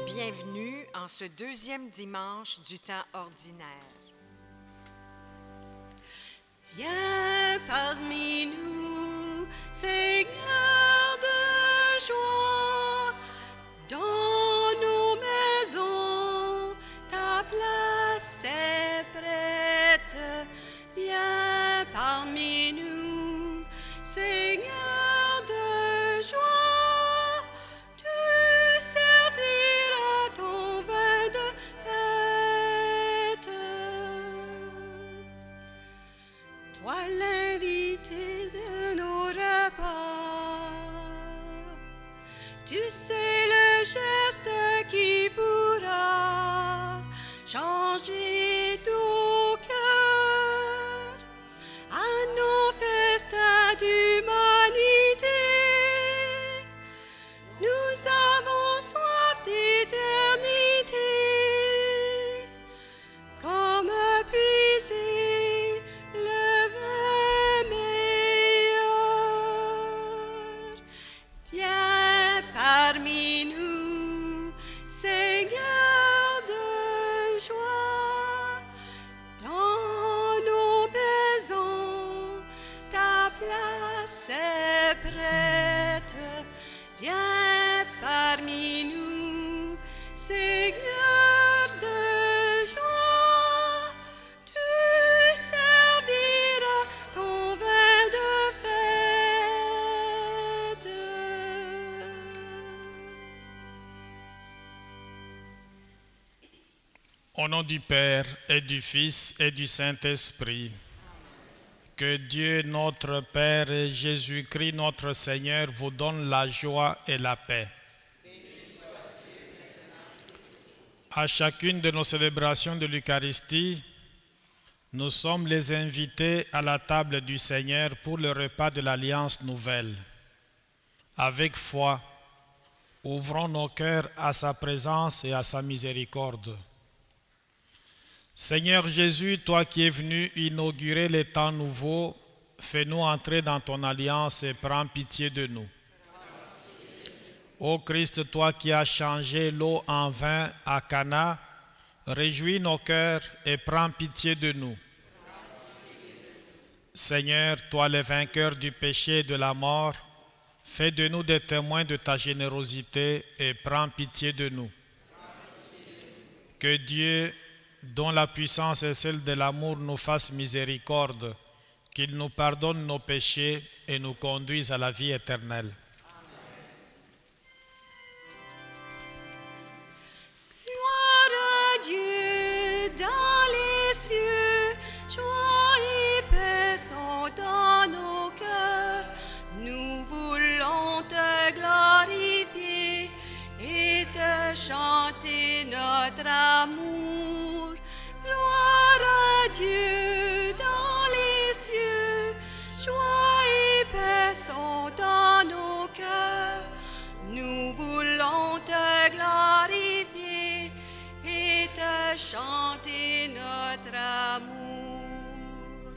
Bienvenue en ce deuxième dimanche du temps ordinaire. Viens parmi nous, Seigneur de joie, dans nos maisons, ta place est prête. Viens parmi nous, Seigneur de joie, tu serviras ton vin de fête. Toi l'invité de nos repas, tu sais le geste qui pourra changer nos cœurs à nos festins d'humanité. Nous avons soif d'éternité, comme puiser le vin meilleur. Viens parmi nous, Seigneur de joie, dans nos maisons, ta place est prête. Viens parmi nous, Seigneur de joie, tu serviras ton vin de fête. Au nom du Père et du Fils et du Saint-Esprit, que Dieu notre Père et Jésus-Christ notre Seigneur vous donne la joie et la paix. À chacune de nos célébrations de l'Eucharistie, nous sommes les invités à la table du Seigneur pour le repas de l'Alliance nouvelle. Avec foi, ouvrons nos cœurs à sa présence et à sa miséricorde. Seigneur Jésus, toi qui es venu inaugurer les temps nouveaux, fais-nous entrer dans ton alliance et prends pitié de nous. Ô Christ, toi qui as changé l'eau en vin à Cana, réjouis nos cœurs et prends pitié de nous. Seigneur, toi le vainqueur du péché et de la mort, fais de nous des témoins de ta générosité et prends pitié de nous. Que Dieu, dont la puissance est celle de l'amour, nous fasse miséricorde, qu'il nous pardonne nos péchés et nous conduise à la vie éternelle. Gloire à Dieu dans les cieux, joie et paix sont dans nos cœurs. Nous voulons te glorifier et te chanter notre amour. Gloire à Dieu dans les cieux, joie et paix sont dans nos cœurs. Nous voulons te glorifier et te chanter notre amour.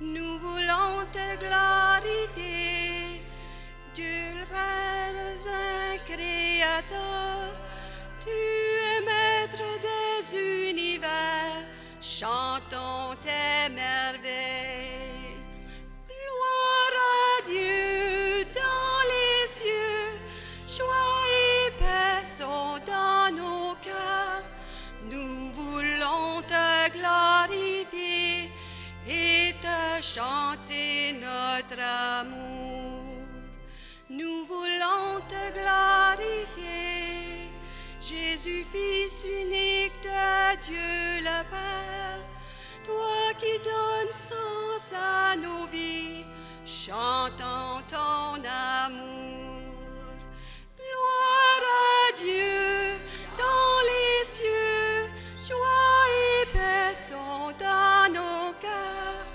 Nous voulons te glorifier, Dieu le Père Saint Créateur. Tu es maître des univers, chantons tes merveilles. Gloire à Dieu dans les cieux, joie et paix sont dans nos cœurs. Nous voulons te glorifier et te chanter notre amour. Nous voulons te glorifier, Jésus, Fils unique de Dieu le Père, toi qui donnes sens à nos vies, chantons ton amour. Gloire à Dieu dans les cieux, joie et paix sont dans nos cœurs.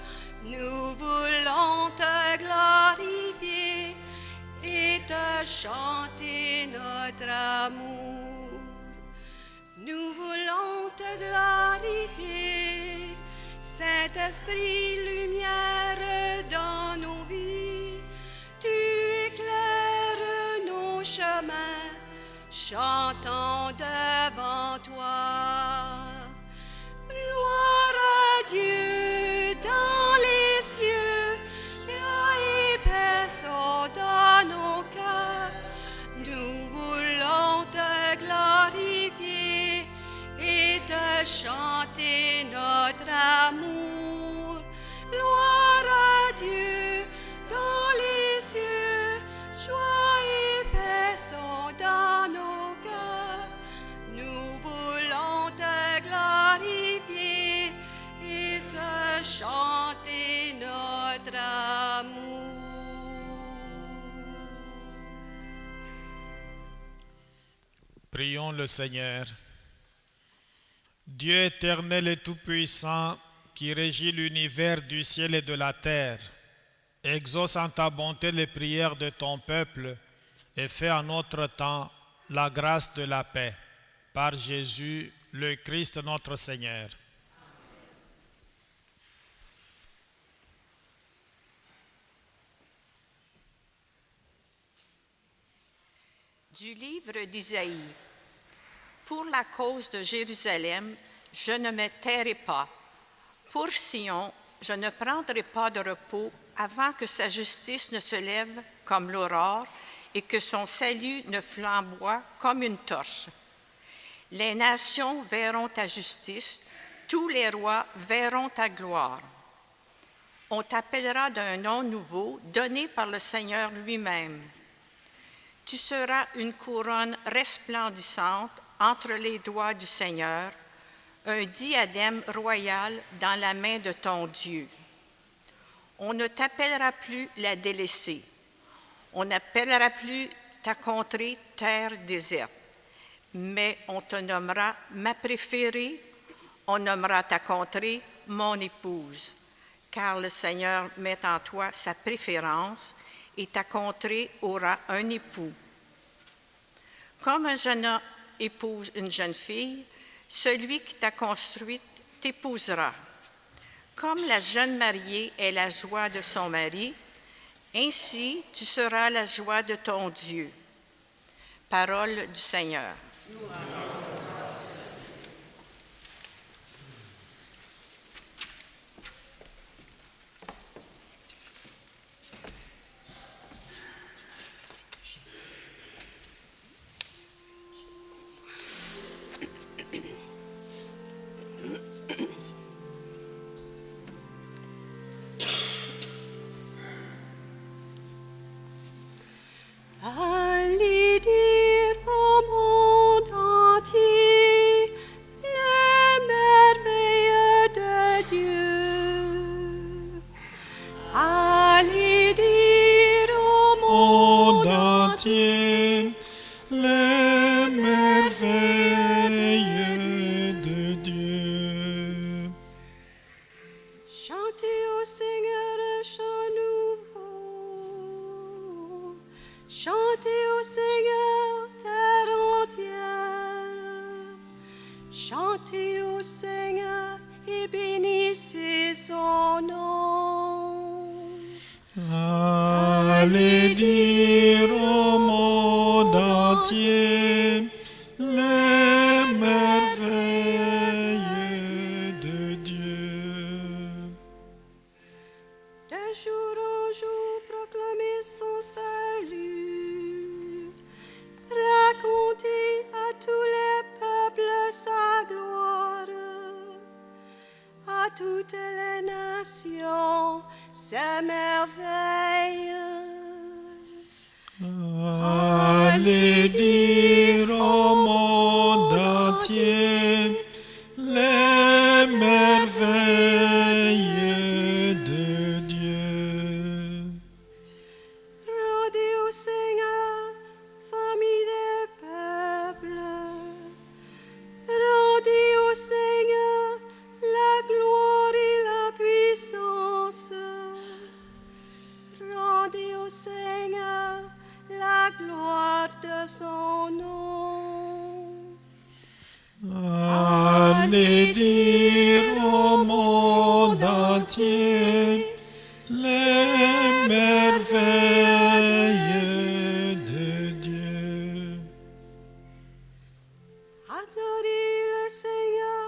Nous voulons te glorifier et te chanter notre amour. Nous voulons te glorifier, Saint-Esprit, lumière dans nos vies. Tu éclaires nos chemins, chantons de Prions le Seigneur. Dieu éternel et tout-puissant, qui régit l'univers du ciel et de la terre, exauce en ta bonté les prières de ton peuple et fais en notre temps la grâce de la paix. Par Jésus, le Christ notre Seigneur. Du livre d'Isaïe. Pour la cause de Jérusalem, je ne me tairai pas. Pour Sion, je ne prendrai pas de repos avant que sa justice ne se lève comme l'aurore et que son salut ne flamboie comme une torche. Les nations verront ta justice, tous les rois verront ta gloire. On t'appellera d'un nom nouveau donné par le Seigneur lui-même. Tu seras une couronne resplendissante entre les doigts du Seigneur, un diadème royal dans la main de ton Dieu. On ne t'appellera plus la délaissée. On n'appellera plus ta contrée terre déserte. Mais on te nommera ma préférée, on nommera ta contrée mon épouse, car le Seigneur met en toi sa préférence et ta contrée aura un époux. Comme un jeune homme épouse une jeune fille, celui qui t'a construite t'épousera. Comme la jeune mariée est la joie de son mari, ainsi tu seras la joie de ton Dieu. Parole du Seigneur. Allez dire au monde entier les merveilles de Dieu. Allez dire au monde entier les merveilles de Dieu. chantez au Seigneur un chant nouveau. Chantez au Seigneur terre entière. Chantez au Seigneur et bénissez son nom. Allez dire au monde entier les merveilles de Dieu. De jour en jour, proclamez son salut. Racontez à tous les peuples sa gloire. À toutes les nations ses merveilles. Allez dire au monde entier les merveilles de Dieu. Rendez au Seigneur, famille des peuples. Rendez au Seigneur la gloire et la puissance. Rendez au Seigneur la gloire de son nom. Allez dire au monde entier les merveilles de Dieu. Adorez le Seigneur,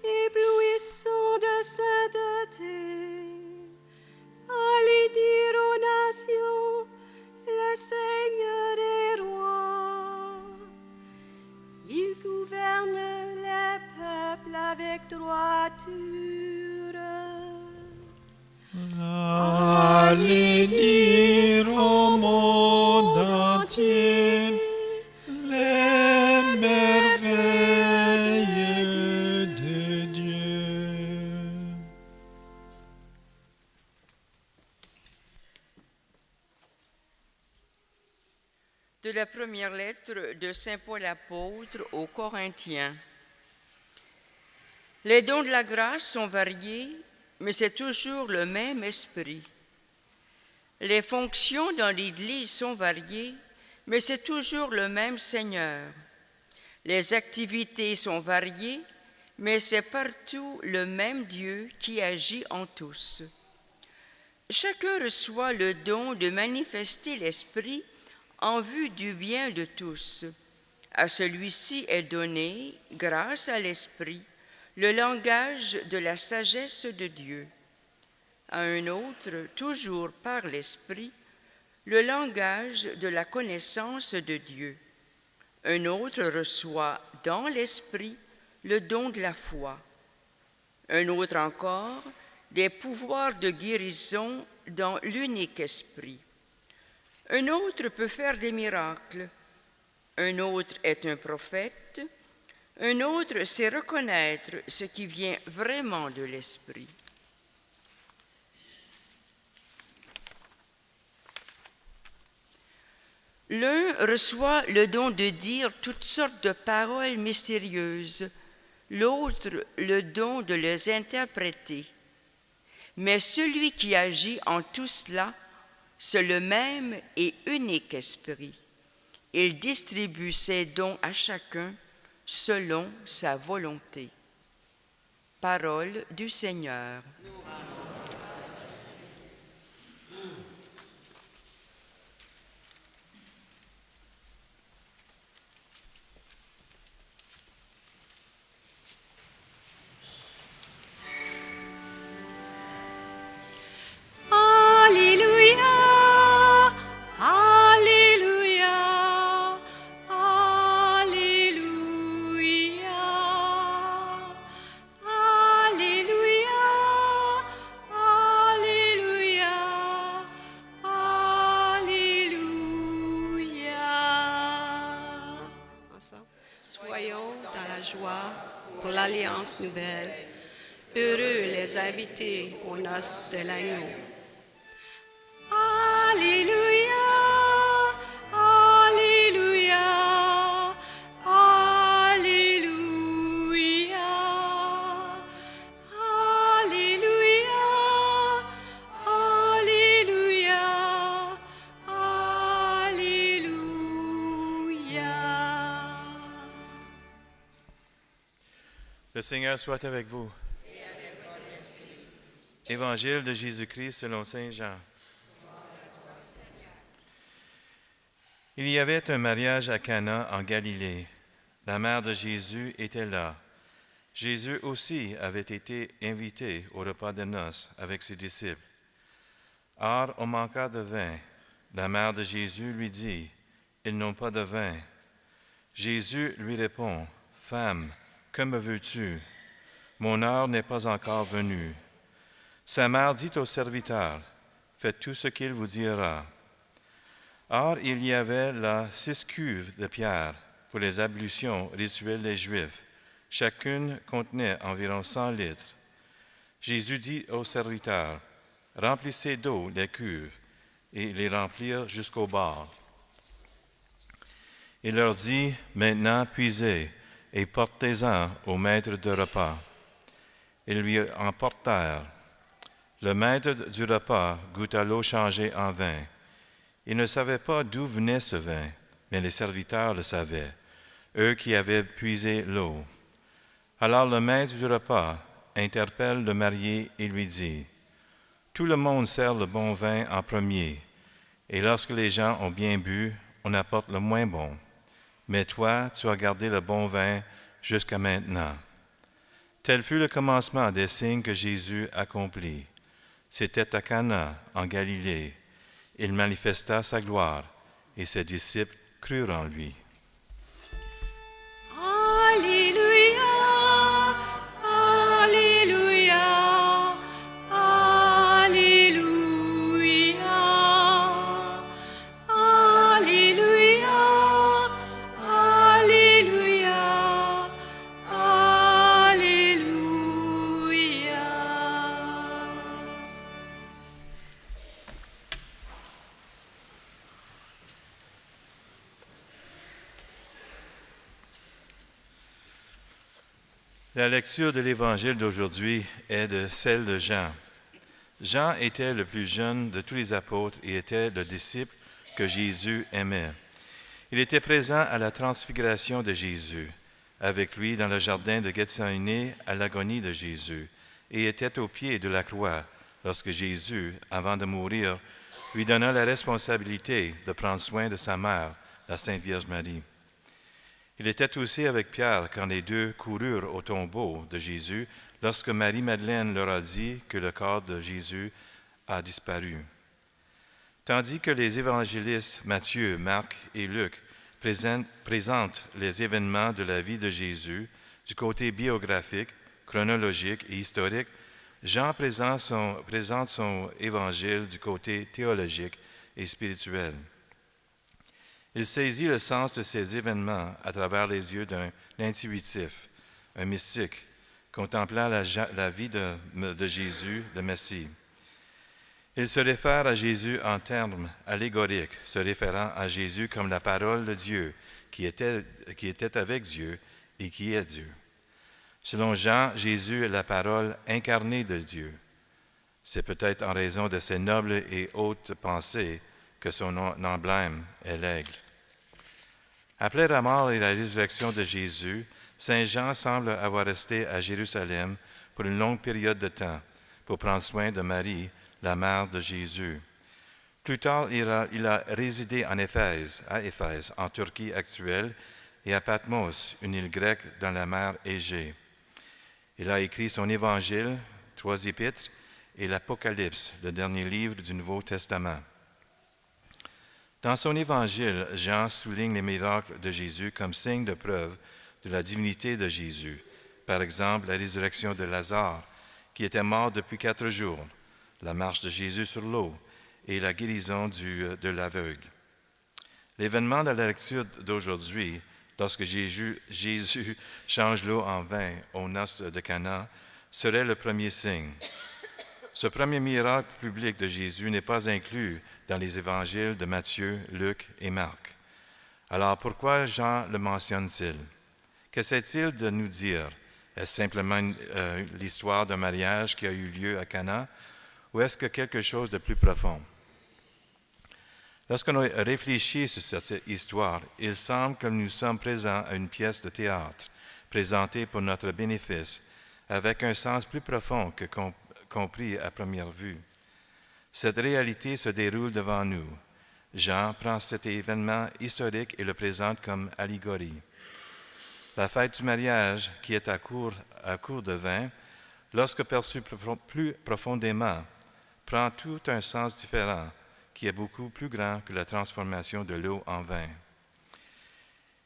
éblouissant de sainteté. Allez dire aux nations, le Seigneur est roi. Il gouverne les peuples avec droiture. Allez dire au monde entier les merveilles de Dieu. De la première lettre de Saint Paul apôtre aux Corinthiens. Les dons de la grâce sont variés, mais c'est toujours le même esprit. Les fonctions dans l'Église sont variées, mais c'est toujours le même Seigneur. Les activités sont variées, mais c'est partout le même Dieu qui agit en tous. Chacun reçoit le don de manifester l'Esprit en vue du bien de tous. À celui-ci est donné, grâce à l'Esprit, le langage de la sagesse de Dieu. À un autre, toujours par l'Esprit, le langage de la connaissance de Dieu. Un autre reçoit dans l'Esprit le don de la foi. Un autre encore, des pouvoirs de guérison dans l'unique Esprit. Un autre peut faire des miracles, un autre est un prophète, un autre sait reconnaître ce qui vient vraiment de l'Esprit. L'un reçoit le don de dire toutes sortes de paroles mystérieuses, l'autre le don de les interpréter. Mais celui qui agit en tout cela, c'est le même et unique Esprit. Il distribue ses dons à chacun selon sa volonté. Parole du Seigneur. Soyons dans la joie pour l'Alliance nouvelle. Heureux les invités aux noces de l'agneau. Alléluia, Alléluia, Alléluia, Alléluia, Alléluia, Alléluia. Le Seigneur soit avec vous. Évangile de Jésus-Christ selon Saint Jean. Il y avait un mariage à Cana en Galilée. La mère de Jésus était là. Jésus aussi avait été invité au repas de noces avec ses disciples. Or, on manqua de vin. La mère de Jésus lui dit, « Ils n'ont pas de vin. » Jésus lui répond, « Femme, que me veux-tu? Mon heure n'est pas encore venue. » Sa mère dit au serviteur, « Faites tout ce qu'il vous dira. » Or, il y avait là 6 cuves de pierre pour les ablutions rituelles des Juifs. Chacune contenait environ 100 litres. Jésus dit au serviteur, « Remplissez d'eau les cuves, » et les remplirent jusqu'au bord. Il leur dit, « Maintenant puisez et portez-en au maître de repas. » Ils lui en portèrent. Le maître du repas goûta l'eau changée en vin. Il ne savait pas d'où venait ce vin, mais les serviteurs le savaient, eux qui avaient puisé l'eau. Alors le maître du repas interpelle le marié et lui dit, « Tout le monde sert le bon vin en premier, et lorsque les gens ont bien bu, on apporte le moins bon. Mais toi, tu as gardé le bon vin jusqu'à maintenant. » Tel fut le commencement des signes que Jésus accomplit. C'était à Cana, en Galilée. Il manifesta sa gloire, et ses disciples crurent en lui. Alléluia, Alléluia, Alléluia, Alléluia, Alléluia, Alléluia. La lecture de l'Évangile d'aujourd'hui est de celle de Jean. Jean était le plus jeune de tous les apôtres et était le disciple que Jésus aimait. Il était présent à la transfiguration de Jésus, avec lui dans le jardin de Gethsémani à l'agonie de Jésus, et était au pied de la croix lorsque Jésus, avant de mourir, lui donna la responsabilité de prendre soin de sa mère, la Sainte Vierge Marie. Il était aussi avec Pierre quand les deux coururent au tombeau de Jésus lorsque Marie-Madeleine leur a dit que le corps de Jésus a disparu. Tandis que les évangélistes Matthieu, Marc et Luc présentent les événements de la vie de Jésus du côté biographique, chronologique et historique, Jean présente son évangile du côté théologique et spirituel. Il saisit le sens de ces événements à travers les yeux d'un intuitif, un mystique, contemplant la vie de Jésus, le Messie. Il se réfère à Jésus en termes allégoriques, se référant à Jésus comme la parole de Dieu, qui était avec Dieu et qui est Dieu. Selon Jean, Jésus est la parole incarnée de Dieu. C'est peut-être en raison de ses nobles et hautes pensées que son emblème est l'aigle. Après la mort et la résurrection de Jésus, Saint Jean semble avoir resté à Jérusalem pour une longue période de temps pour prendre soin de Marie, la mère de Jésus. Plus tard, il a résidé à Éphèse, en Turquie actuelle, et à Patmos, une île grecque dans la mer Égée. Il a écrit son Évangile, 3 épîtres, et l'Apocalypse, le dernier livre du Nouveau Testament. Dans son Évangile, Jean souligne les miracles de Jésus comme signe de preuve de la divinité de Jésus. Par exemple, la résurrection de Lazare, qui était mort depuis 4 jours, la marche de Jésus sur l'eau et la guérison de l'aveugle. L'événement de la lecture d'aujourd'hui, lorsque Jésus change l'eau en vin aux noces de Cana, serait le premier signe. Ce premier miracle public de Jésus n'est pas inclus dans les évangiles de Matthieu, Luc et Marc. Alors pourquoi Jean le mentionne-t-il? Qu'essaie-t-il de nous dire? Est-ce simplement l'histoire d'un mariage qui a eu lieu à Cana, ou est-ce que quelque chose de plus profond? Lorsqu'on réfléchit sur cette histoire, il semble que nous sommes présents à une pièce de théâtre, présentée pour notre bénéfice, avec un sens plus profond que compris à première vue. Cette réalité se déroule devant nous. Jean prend cet événement historique et le présente comme allégorie. La fête du mariage, qui est à court de vin, lorsque perçue plus profondément, prend tout un sens différent, qui est beaucoup plus grand que la transformation de l'eau en vin.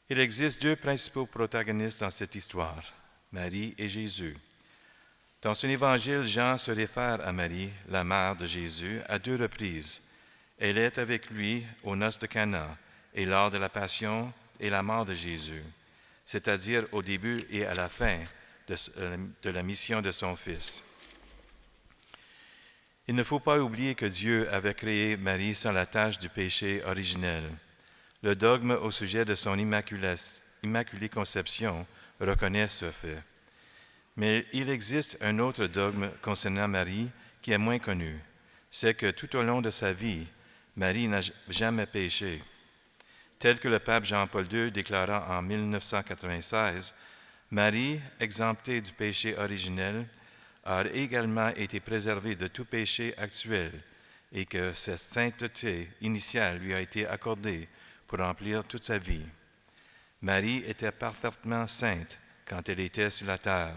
Il existe 2 principaux protagonistes dans cette histoire, Marie et Jésus. Dans son évangile, Jean se réfère à Marie, la mère de Jésus, à 2 reprises. Elle est avec lui aux noces de Cana et lors de la passion et la mort de Jésus, c'est-à-dire au début et à la fin de la mission de son Fils. Il ne faut pas oublier que Dieu avait créé Marie sans la tache du péché originel. Le dogme au sujet de son immaculée conception reconnaît ce fait. Mais il existe un autre dogme concernant Marie qui est moins connu. C'est que tout au long de sa vie, Marie n'a jamais péché. Tel que le pape Jean-Paul II déclara en 1996, Marie, exemptée du péché originel, a également été préservée de tout péché actuel et que cette sainteté initiale lui a été accordée pour remplir toute sa vie. Marie était parfaitement sainte quand elle était sur la terre.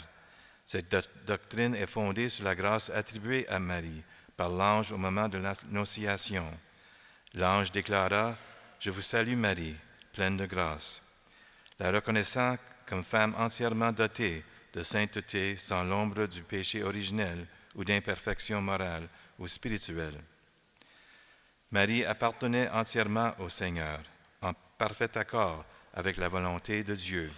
Cette doctrine est fondée sur la grâce attribuée à Marie par l'ange au moment de l'Annonciation. L'ange déclara « Je vous salue Marie, pleine de grâce », la reconnaissant comme femme entièrement dotée de sainteté sans l'ombre du péché originel ou d'imperfection morale ou spirituelle. Marie appartenait entièrement au Seigneur, en parfait accord avec la volonté de Dieu.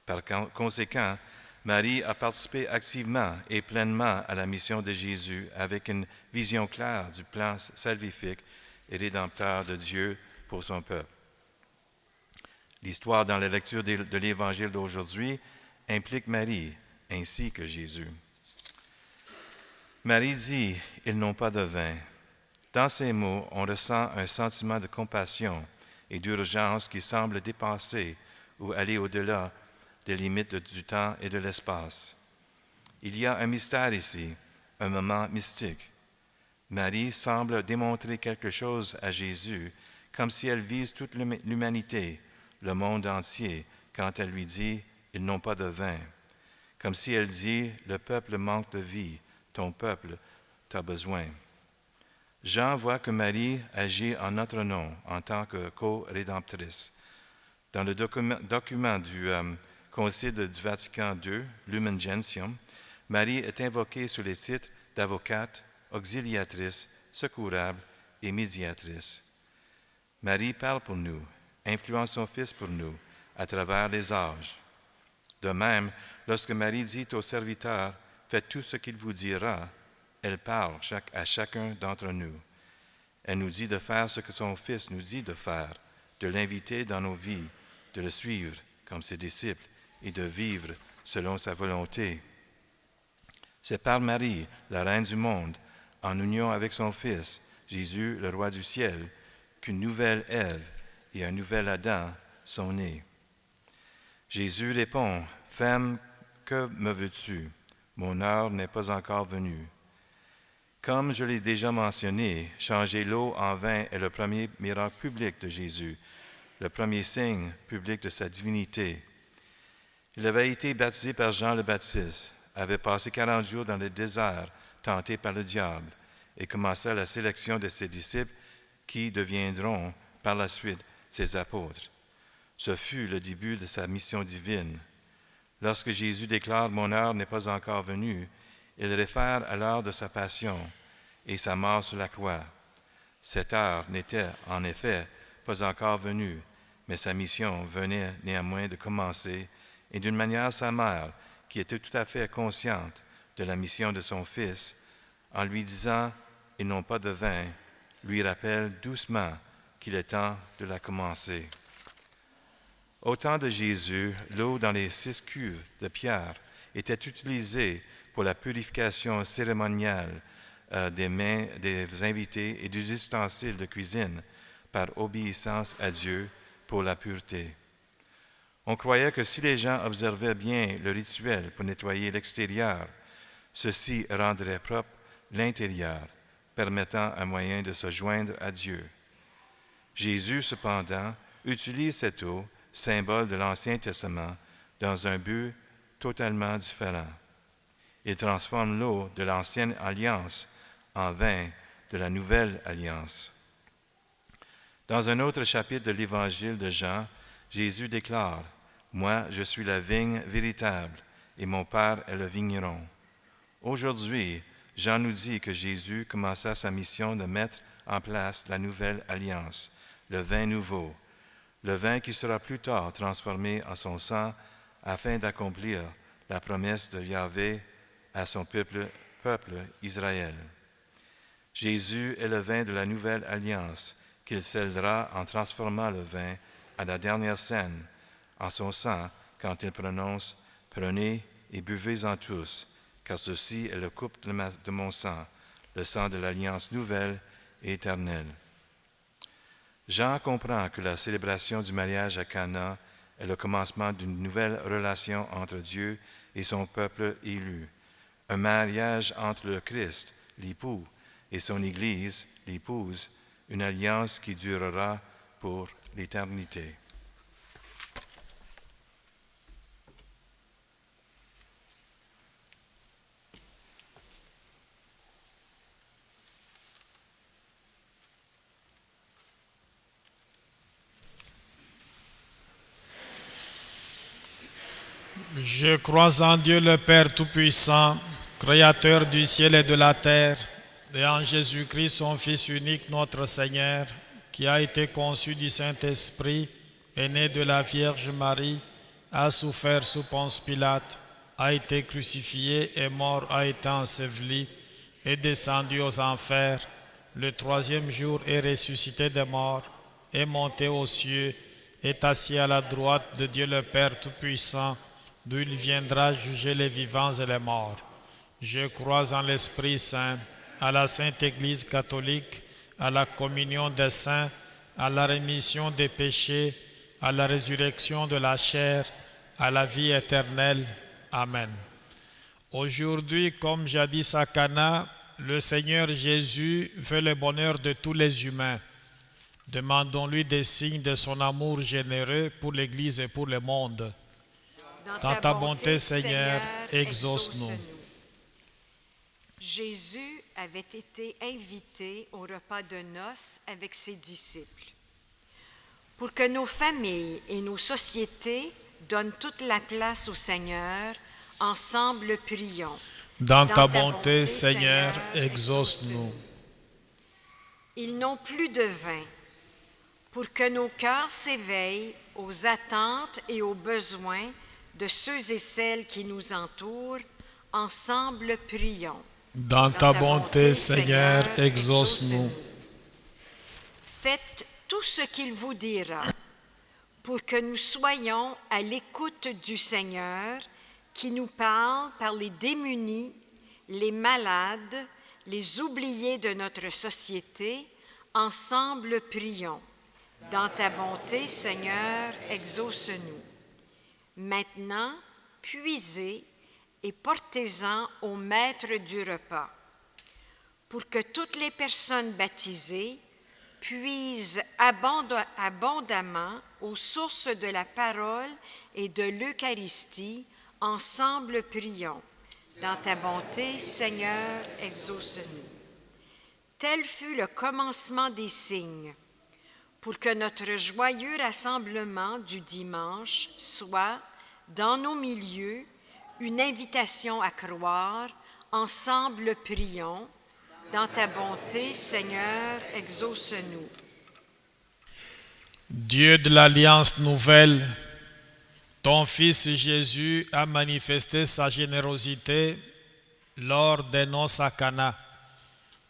Par conséquent, Marie a participé activement et pleinement à la mission de Jésus avec une vision claire du plan salvifique et rédempteur de Dieu pour son peuple. L'histoire dans la lecture de l'Évangile d'aujourd'hui implique Marie ainsi que Jésus. Marie dit « Ils n'ont pas de vin ». Dans ces mots, on ressent un sentiment de compassion et d'urgence qui semble dépasser ou aller au-delà des limites du temps et de l'espace. Il y a un mystère ici, un moment mystique. Marie semble démontrer quelque chose à Jésus, comme si elle vise toute l'humanité, le monde entier, quand elle lui dit « Ils n'ont pas de vin », comme si elle dit « Le peuple manque de vie, ton peuple t'a besoin ». Jean voit que Marie agit en notre nom en tant que co-rédemptrice. Dans le document du Concile du Vatican II, Lumen Gentium, Marie est invoquée sous les titres d'avocate, auxiliatrice, secourable et médiatrice. Marie parle pour nous, influence son Fils pour nous, à travers les âges. De même, lorsque Marie dit au serviteur « Faites tout ce qu'il vous dira », elle parle à chacun d'entre nous. Elle nous dit de faire ce que son Fils nous dit de faire, de l'inviter dans nos vies, de le suivre comme ses disciples et de vivre selon sa volonté. C'est par Marie, la Reine du monde, en union avec son Fils, Jésus, le Roi du ciel, qu'une nouvelle Ève et un nouvel Adam sont nés. Jésus répond, « Femme, que me veux-tu? Mon heure n'est pas encore venue. » Comme je l'ai déjà mentionné, changer l'eau en vin est le premier miracle public de Jésus, le premier signe public de sa divinité. Il avait été baptisé par Jean le Baptiste, avait passé 40 jours dans le désert, tenté par le diable, et commença la sélection de ses disciples qui deviendront par la suite ses apôtres. Ce fut le début de sa mission divine. Lorsque Jésus déclare « Mon heure n'est pas encore venue », il réfère à l'heure de sa passion et sa mort sur la croix. Cette heure n'était en effet pas encore venue, mais sa mission venait néanmoins de commencer, et d'une manière sa mère, qui était tout à fait consciente de la mission de son Fils, en lui disant « Ils n'ont pas de vin », lui rappelle doucement qu'il est temps de la commencer. Au temps de Jésus, l'eau dans les 6 cuves de pierre était utilisée pour la purification cérémoniale des mains des invités et des ustensiles de cuisine par obéissance à Dieu pour la pureté. On croyait que si les gens observaient bien le rituel pour nettoyer l'extérieur, ceci rendrait propre l'intérieur, permettant un moyen de se joindre à Dieu. Jésus, cependant, utilise cette eau, symbole de l'Ancien Testament, dans un but totalement différent. Il transforme l'eau de l'Ancienne Alliance en vin de la Nouvelle Alliance. Dans un autre chapitre de l'Évangile de Jean, Jésus déclare « Moi, je suis la vigne véritable, et mon Père est le vigneron. » Aujourd'hui, Jean nous dit que Jésus commença sa mission de mettre en place la Nouvelle Alliance, le vin nouveau, le vin qui sera plus tard transformé en son sang afin d'accomplir la promesse de Yahvé à son peuple Israël. Jésus est le vin de la Nouvelle Alliance qu'il scellera en transformant le vin à la dernière scène, en son sang, quand il prononce « Prenez et buvez-en tous, car ceci est le coupe de mon sang, le sang de l'Alliance nouvelle et éternelle. » Jean comprend que la célébration du mariage à Cana est le commencement d'une nouvelle relation entre Dieu et son peuple élu, un mariage entre le Christ, l'époux, et son Église, l'épouse, une alliance qui durera pour l'éternité. Je crois en Dieu le Père Tout-Puissant, Créateur du ciel et de la terre, et en Jésus-Christ, son Fils unique, notre Seigneur, qui a été conçu du Saint-Esprit, est né de la Vierge Marie, a souffert sous Ponce Pilate, a été crucifié et mort, a été enseveli, est descendu aux enfers, le 3e jour est ressuscité des morts, est monté aux cieux, est assis à la droite de Dieu le Père Tout-Puissant, d'où il viendra juger les vivants et les morts. Je crois en l'Esprit Saint, à la Sainte Église catholique, à la communion des saints, à la rémission des péchés, à la résurrection de la chair, à la vie éternelle. Amen. Aujourd'hui, comme jadis à Cana, le Seigneur Jésus veut le bonheur de tous les humains. Demandons-lui des signes de son amour généreux pour l'Église et pour le monde. Dans ta bonté, Seigneur, exauce-nous. Jésus avait été invité au repas de noces avec ses disciples. Pour que nos familles et nos sociétés donnent toute la place au Seigneur, ensemble prions. Dans ta bonté, Seigneur, exauce-nous. Ils n'ont plus de vin. Pour que nos cœurs s'éveillent aux attentes et aux besoins de ceux et celles qui nous entourent, ensemble prions. Dans ta bonté, Seigneur, exauce-nous. Faites tout ce qu'il vous dira pour que nous soyons à l'écoute du Seigneur qui nous parle par les démunis, les malades, les oubliés de notre société. Ensemble prions. Dans ta bonté, Seigneur, exauce-nous. Maintenant, puisez et portez-en au maître du repas, pour que toutes les personnes baptisées puisent abondamment aux sources de la parole et de l'Eucharistie. Ensemble prions. Dans ta bonté, Seigneur, exauce-nous. Tel fut le commencement des signes, pour que notre joyeux rassemblement du dimanche soit, dans nos milieux, une invitation à croire. Ensemble prions. Dans ta bonté, Seigneur, exauce-nous. Dieu de l'Alliance nouvelle, ton Fils Jésus a manifesté sa générosité lors des noces à Cana.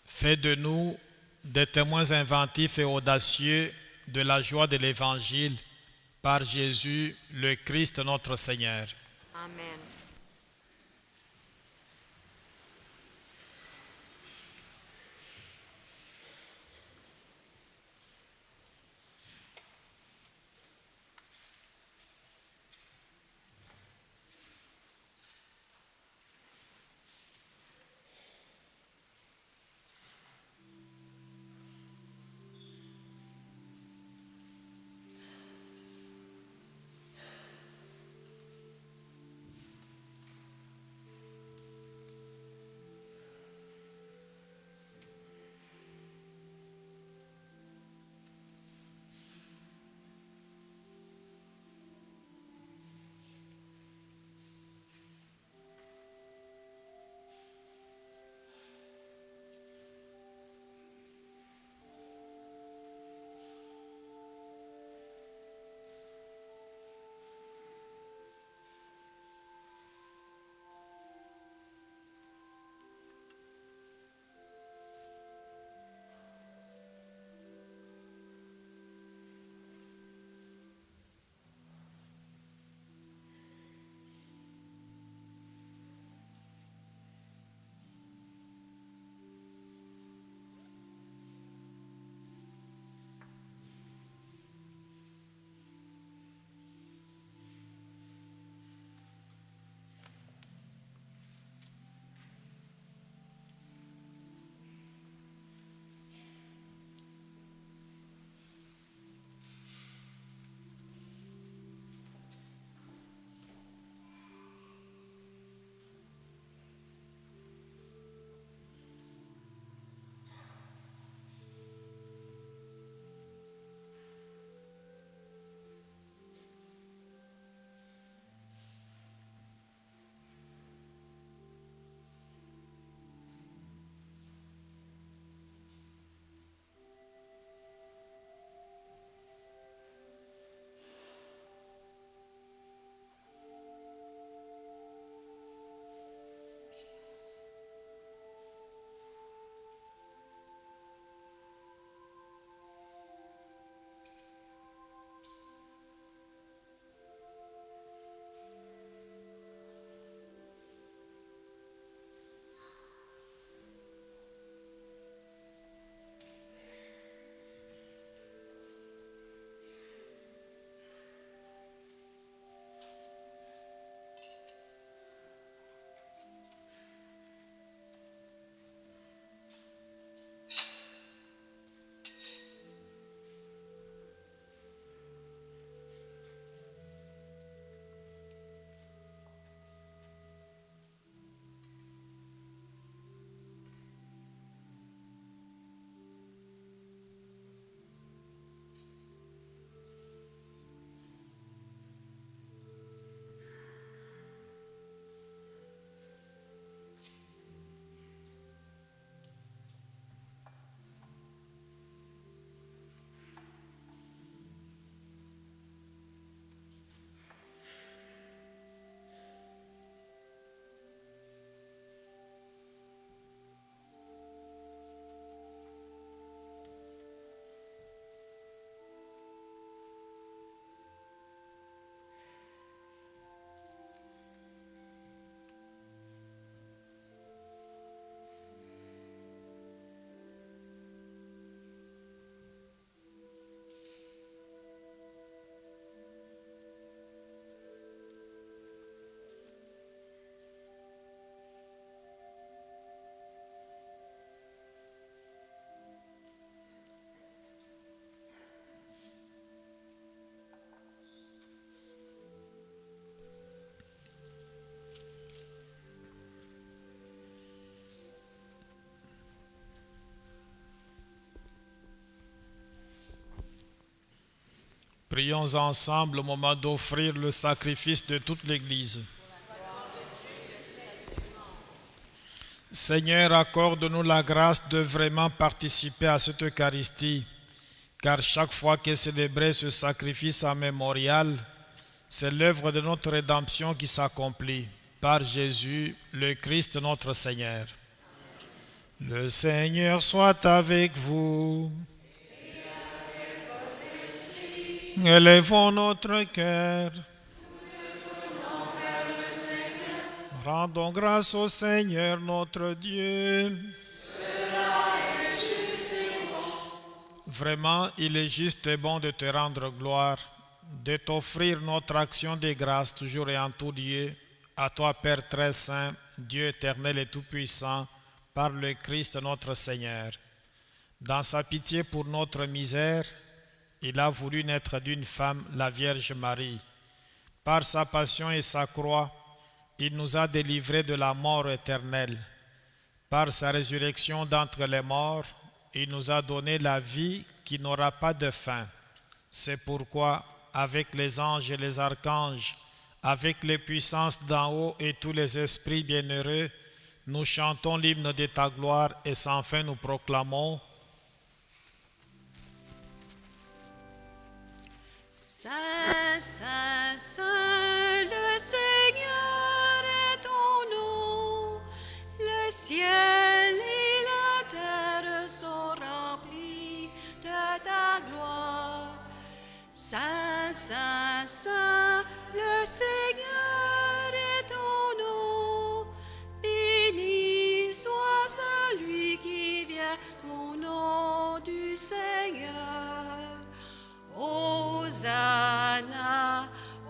Fais de nous des témoins inventifs et audacieux de la joie de l'Évangile par Jésus, le Christ notre Seigneur. Amen. Prions ensemble au moment d'offrir le sacrifice de toute l'Église. Seigneur, accorde-nous la grâce de vraiment participer à cette Eucharistie, car chaque fois qu'est célébré ce sacrifice en mémorial, c'est l'œuvre de notre rédemption qui s'accomplit par Jésus, le Christ notre Seigneur. Le Seigneur soit avec vous. Élevons notre cœur. Rendons grâce au Seigneur notre Dieu. Vraiment, il est juste et bon de te rendre gloire, de t'offrir notre action de grâce toujours et en tout lieu, à toi Père très saint, Dieu éternel et tout-puissant, par le Christ notre Seigneur. Dans sa pitié pour notre misère, il a voulu naître d'une femme, la Vierge Marie. Par sa passion et sa croix, il nous a délivrés de la mort éternelle. Par sa résurrection d'entre les morts, il nous a donné la vie qui n'aura pas de fin. C'est pourquoi, avec les anges et les archanges, avec les puissances d'en haut et tous les esprits bienheureux, nous chantons l'hymne de ta gloire et sans fin nous proclamons: Saint, Saint, Saint, le Seigneur est ton nom. Le ciel et la terre sont remplis de ta gloire. Saint, Saint, Saint, le Seigneur est ton nom. Béni soit celui qui vient au nom du Seigneur. Hosanna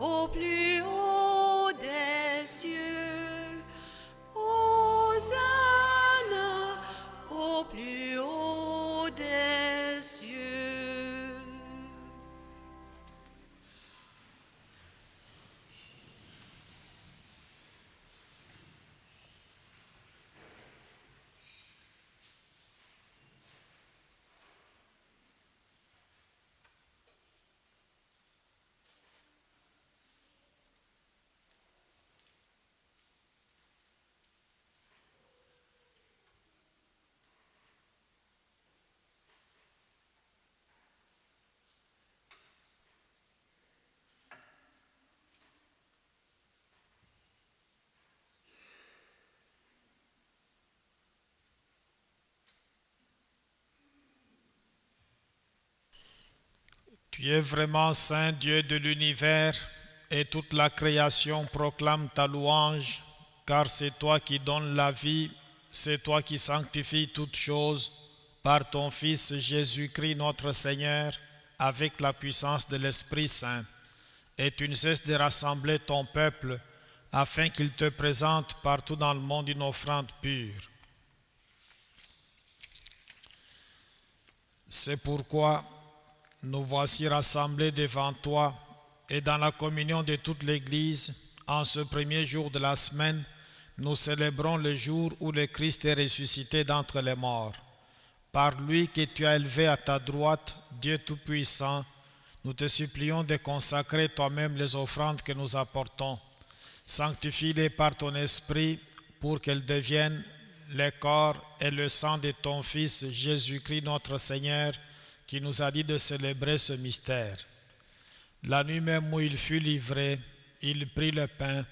au plus haut des cieux. Hosanna au plus haut des cieux. Tu es vraiment saint, Dieu de l'univers, et toute la création proclame ta louange, car c'est toi qui donnes la vie, c'est toi qui sanctifies toutes choses par ton Fils Jésus-Christ notre Seigneur, avec la puissance de l'Esprit Saint. Et tu ne cesses de rassembler ton peuple, afin qu'il te présente partout dans le monde une offrande pure. C'est pourquoi nous voici rassemblés devant toi et dans la communion de toute l'Église, en ce premier jour de la semaine, nous célébrons le jour où le Christ est ressuscité d'entre les morts. Par lui que tu as élevé à ta droite, Dieu Tout-Puissant, nous te supplions de consacrer toi-même les offrandes que nous apportons. Sanctifie-les par ton Esprit pour qu'elles deviennent le corps et le sang de ton Fils Jésus-Christ notre Seigneur, qui nous a dit de célébrer ce mystère. La nuit même où il fut livré, il prit le pain,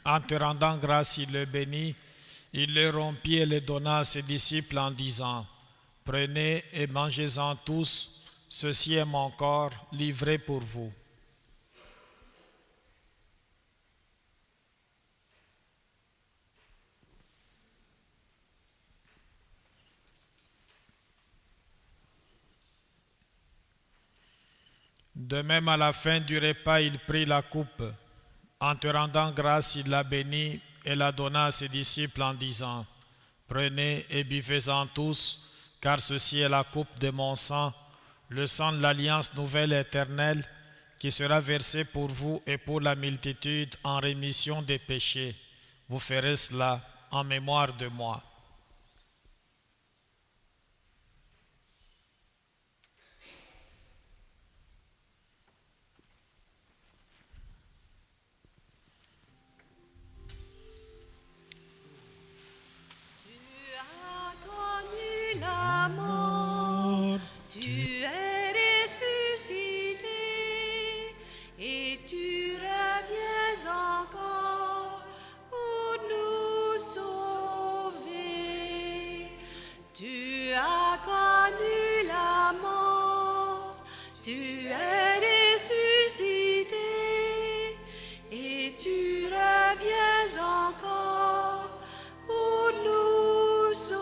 en te rendant grâce, il le bénit, il le rompit et le donna à ses disciples en disant: Prenez et mangez-en tous, ceci est mon corps livré pour vous. De même, à la fin du repas, il prit la coupe. En te rendant grâce, il la bénit et la donna à ses disciples en disant: Prenez et buvez-en tous, car ceci est la coupe de mon sang, le sang de l'alliance nouvelle et éternelle, qui sera versé pour vous et pour la multitude en rémission des péchés. Vous ferez cela en mémoire de moi. la mort, tu es ressuscité et tu reviens encore pour nous sauver. Tu as connu la mort, tu es ressuscité et tu reviens encore pour nous sauver.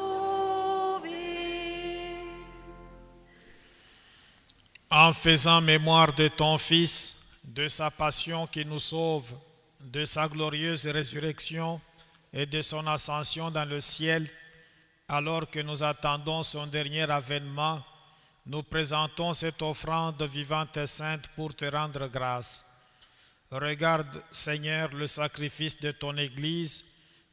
En faisant mémoire de ton Fils, de sa passion qui nous sauve, de sa glorieuse résurrection et de son ascension dans le ciel, alors que nous attendons son dernier avènement, nous présentons cette offrande vivante et sainte pour te rendre grâce. Regarde, Seigneur, le sacrifice de ton Église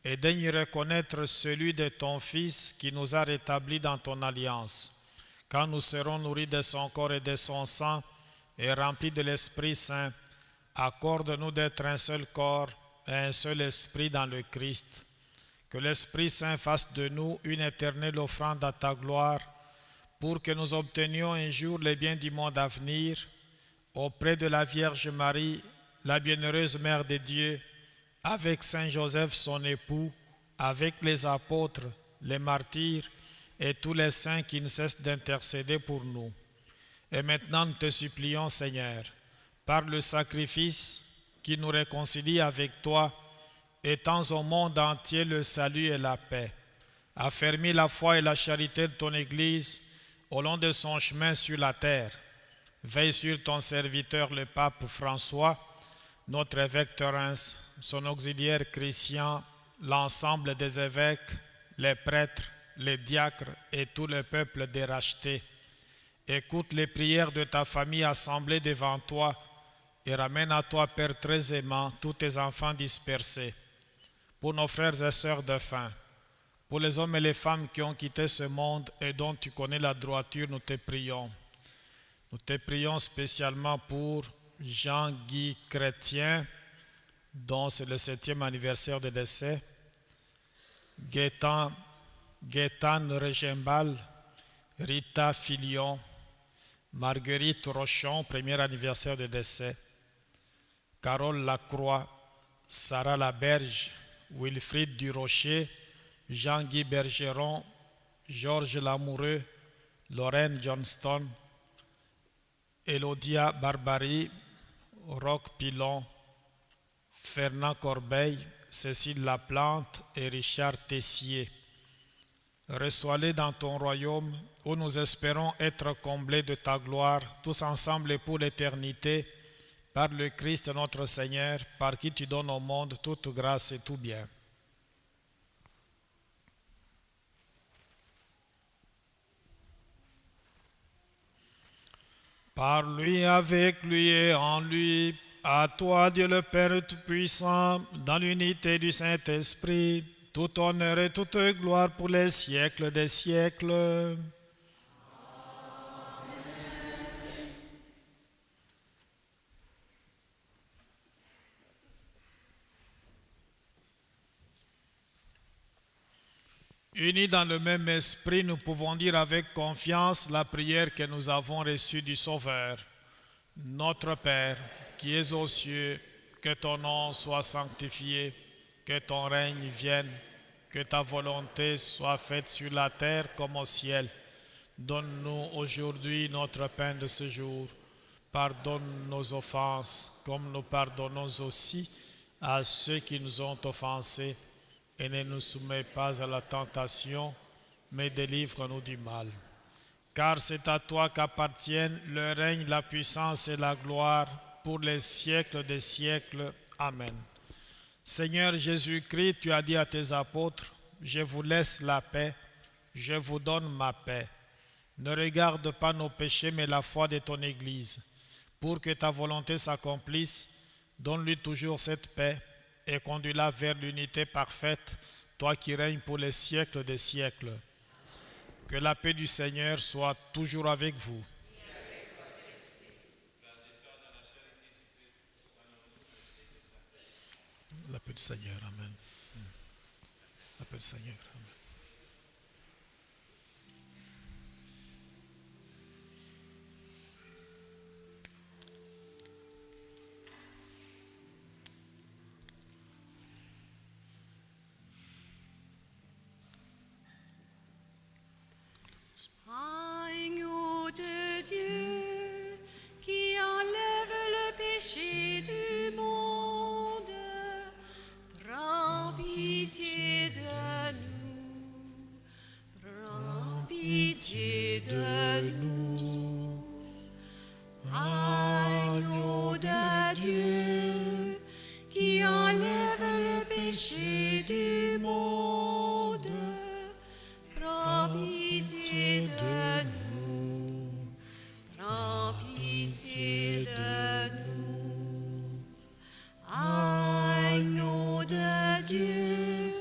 et daigne reconnaître celui de ton Fils qui nous a rétablis dans ton alliance. Quand nous serons nourris de son corps et de son sang et remplis de l'Esprit Saint, accorde-nous d'être un seul corps et un seul esprit dans le Christ. Que l'Esprit Saint fasse de nous une éternelle offrande à ta gloire, pour que nous obtenions un jour les biens du monde à venir, auprès de la Vierge Marie, la bienheureuse Mère de Dieu, avec Saint Joseph son époux, avec les apôtres, les martyrs et tous les saints qui ne cessent d'intercéder pour nous. Et maintenant nous te supplions, Seigneur, par le sacrifice qui nous réconcilie avec toi, étends au monde entier le salut et la paix. Affermis la foi et la charité de ton Église au long de son chemin sur la terre. Veille sur ton serviteur le pape François, notre évêque Thorens, son auxiliaire Christian, l'ensemble des évêques, les prêtres, les diacres et tout le peuple des rachetés. Écoute les prières de ta famille assemblée devant toi et ramène à toi, Père très aimant, tous tes enfants dispersés. Pour nos frères et sœurs défunts, pour les hommes et les femmes qui ont quitté ce monde et dont tu connais la droiture, nous te prions. Nous te prions spécialement pour Jean-Guy Chrétien, dont c'est le 7e anniversaire de décès, Gaétan Regembal, Rita Filion, Marguerite Rochon, 1er anniversaire de décès, Carole Lacroix, Sarah Laberge, Wilfried Durocher, Jean-Guy Bergeron, Georges Lamoureux, Lorraine Johnston, Elodia Barbary, Roch Pilon, Fernand Corbeil, Cécile Laplante et Richard Tessier. Reçois-les dans ton royaume où nous espérons être comblés de ta gloire, tous ensemble et pour l'éternité, par le Christ notre Seigneur, par qui tu donnes au monde toute grâce et tout bien. Par lui, avec lui et en lui, à toi, Dieu le Père Tout-Puissant, dans l'unité du Saint-Esprit, tout honneur et toute gloire pour les siècles des siècles. Amen. Unis dans le même esprit, nous pouvons dire avec confiance la prière que nous avons reçue du Sauveur. Notre Père, qui es aux cieux, que ton nom soit sanctifié, que ton règne vienne, que ta volonté soit faite sur la terre comme au ciel. Donne-nous aujourd'hui notre pain de ce jour. Pardonne nos offenses, comme nous pardonnons aussi à ceux qui nous ont offensés. Et ne nous soumets pas à la tentation, mais délivre-nous du mal. Car c'est à toi qu'appartiennent le règne, la puissance et la gloire pour les siècles des siècles. Amen. Seigneur Jésus-Christ, tu as dit à tes apôtres, je vous laisse la paix, je vous donne ma paix. Ne regarde pas nos péchés, mais la foi de ton Église. Pour que ta volonté s'accomplisse, donne-lui toujours cette paix et conduis-la vers l'unité parfaite, toi qui règnes pour les siècles des siècles. Que la paix du Seigneur soit toujours avec vous. La paix du Seigneur, amen. La paix du Seigneur, amen. Agneau de Dieu, qui enlève le péché du monde, prends pitié de nous, prends pitié de nous. Agneau de Dieu, qui enlève le péché du monde, prends pitié de nous, prends pitié de nous. Agneau de Dieu,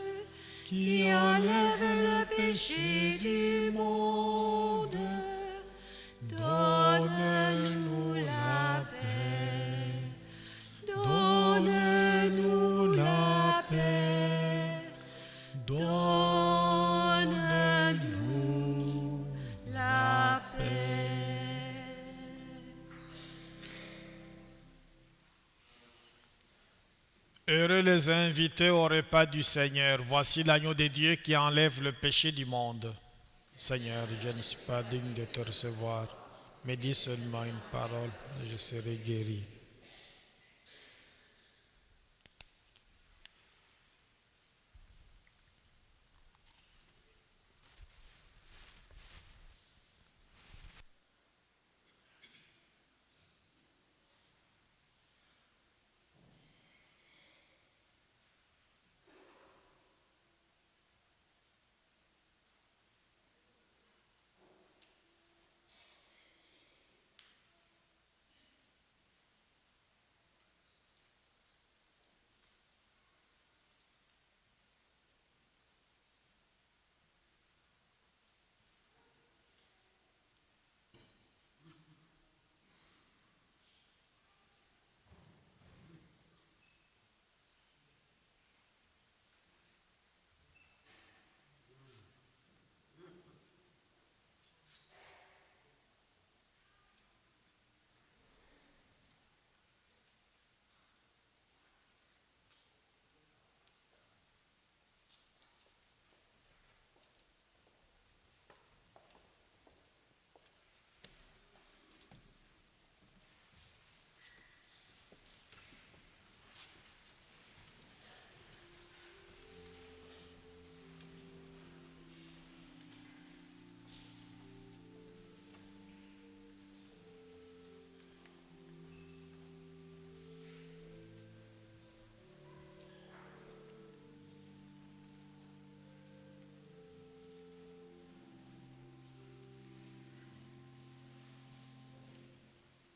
qui enlève le péché du monde, donne-nous la paix, donne-nous la paix, donne-nous la paix. Heureux les invités au repas du Seigneur. Voici l'agneau de Dieu qui enlève le péché du monde. Seigneur, je ne suis pas digne de te recevoir, mais dis seulement une parole et je serai guéri.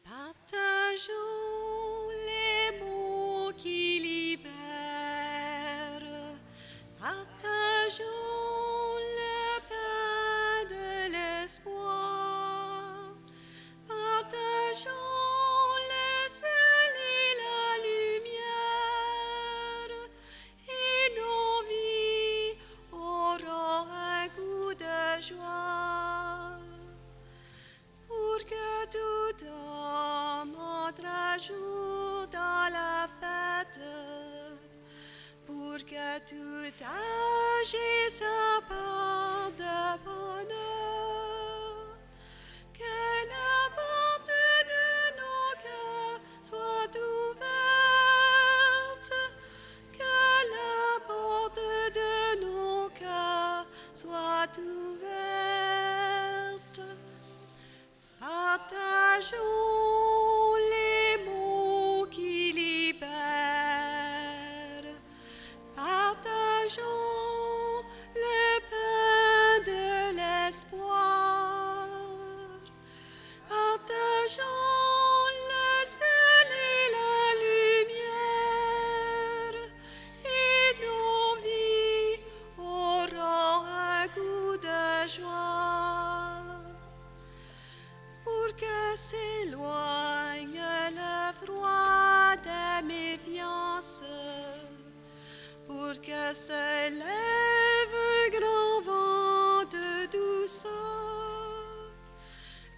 Partageons les mots qui libèrent, partageons le pain de l'espoir, partageons le sel et la lumière, et nos vies auront un goût de joie. Pour que tout homme entre à jour dans la fête, pour que tout âge ait sa part de bonheur, que la porte de nos cœurs soit ouverte, que la porte de nos cœurs soit ouverte. Partageons les mots qui libèrent, partageons le pain de l'espoir, partageons le sel et la lumière, et nos vies auront un goût de joie. Pour que s'éloigne le froid de méfiance, pour que se lève un grand vent de douceur,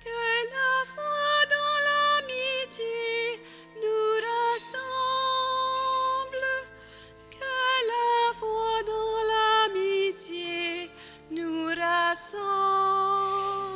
que la foi dans l'amitié nous rassemble, que la foi dans l'amitié nous rassemble.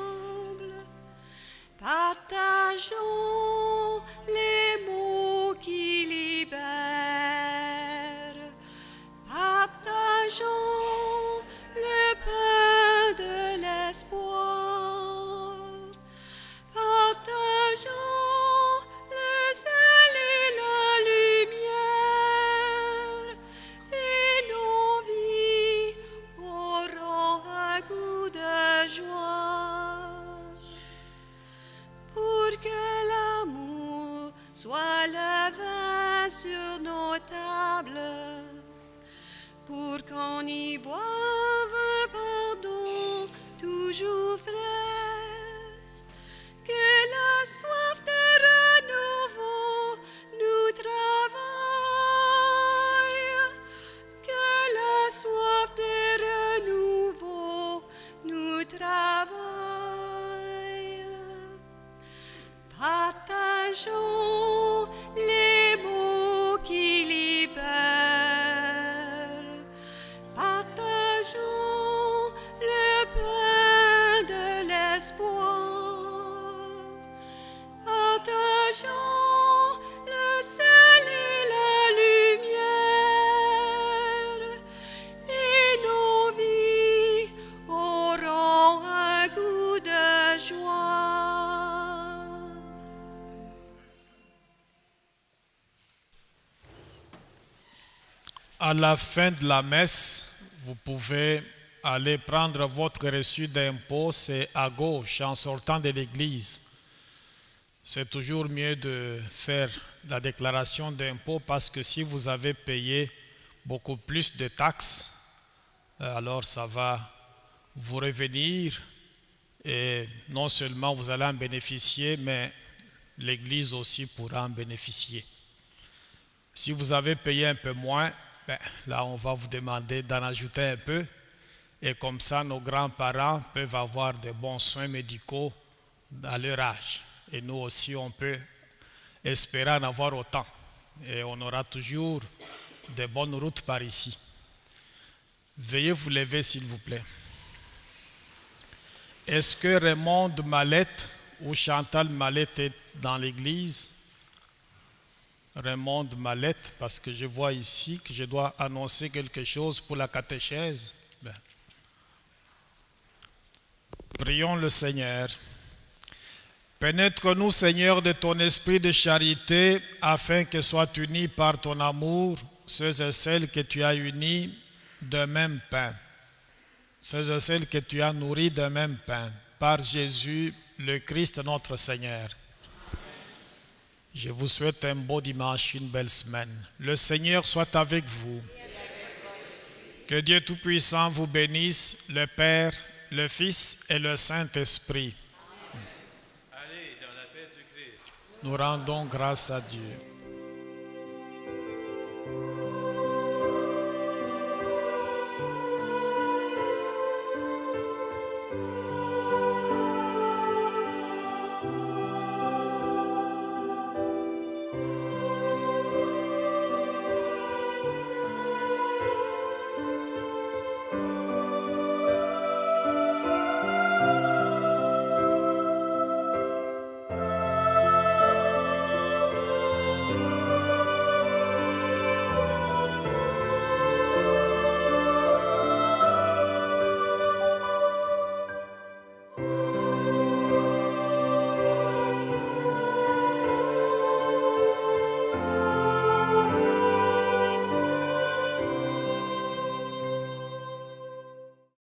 Partageons les mots qui libèrent. Partageons le pain de l'espoir. Partageons le sel et la lumière. Et nos vies auront un goût de joie. À la fin de la messe, vous pouvez aller prendre votre reçu d'impôt, c'est à gauche en sortant de l'église. C'est toujours mieux de faire la déclaration d'impôt parce que si vous avez payé beaucoup plus de taxes, alors ça va vous revenir et non seulement vous allez en bénéficier, mais l'église aussi pourra en bénéficier. Si vous avez payé un peu moins, là on va vous demander d'en ajouter un peu et comme ça nos grands-parents peuvent avoir de bons soins médicaux à leur âge. Et nous aussi on peut espérer en avoir autant et on aura toujours de bonnes routes par ici. Veuillez vous lever s'il vous plaît. Est-ce que Raymond Mallette ou Chantal Mallette est dans l'église? Raymond Mallette, parce que je vois ici que je dois annoncer quelque chose pour la catéchèse. Prions le Seigneur. Pénètre-nous, Seigneur, de ton esprit de charité, afin que soient unis par ton amour ceux et celles que tu as unis d'un même pain, ceux et celles que tu as nourris d'un même pain, par Jésus, le Christ notre Seigneur. Je vous souhaite un beau dimanche, une belle semaine. Le Seigneur soit avec vous. Que Dieu Tout-Puissant vous bénisse, le Père, le Fils et le Saint-Esprit. Allez dans la paix du Christ. Nous rendons grâce à Dieu.